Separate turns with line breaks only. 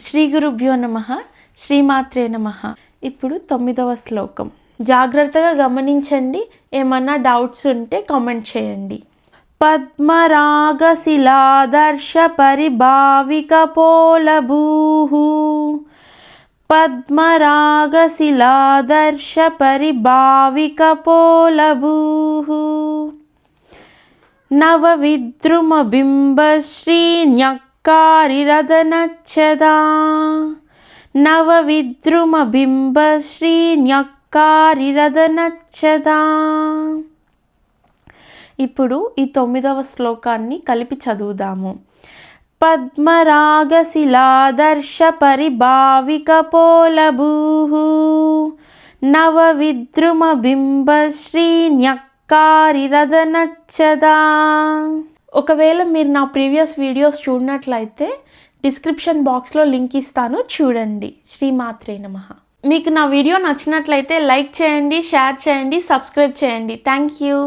శ్రీ గురుభ్యో నమః, శ్రీమాత్రే నమః. ఇప్పుడు 9వ శ్లోకం జాగ్రత్తగా గమనించండి. ఏమన్నా డౌట్స్ ఉంటే కామెంట్ చేయండి. పద్మరాగశిలాదర్శ పరిభావిక పోలభూః పద్మరాగశిలాదర్శ పరిభావిక పోలభూః నవవిద్రుమబింబశ్రీన్యక్కారిరదనచ్చదా నవవిద్రుమబింబశ్రీన్యక్కారిరదనచ్చదా. ఇప్పుడు ఈ 9వ శ్లోకాన్ని కలిపి చదువుదాము. పద్మరాగశిలాదర్శ పరిభావిక పోలభూః నవవిద్రుమబింబశ్రీన్యక్కారిరదనచ్చదా. ఒకవేళ మీరు నా ప్రీవియస్ వీడియోస్ చూడనట్లయితే డిస్క్రిప్షన్ బాక్స్లో లింక్ ఇస్తాను, చూడండి. శ్రీమాత్రే నమః. మీకు నా వీడియో నచ్చినట్లయితే లైక్ చేయండి, షేర్ చేయండి, సబ్స్క్రైబ్ చేయండి. Thank you.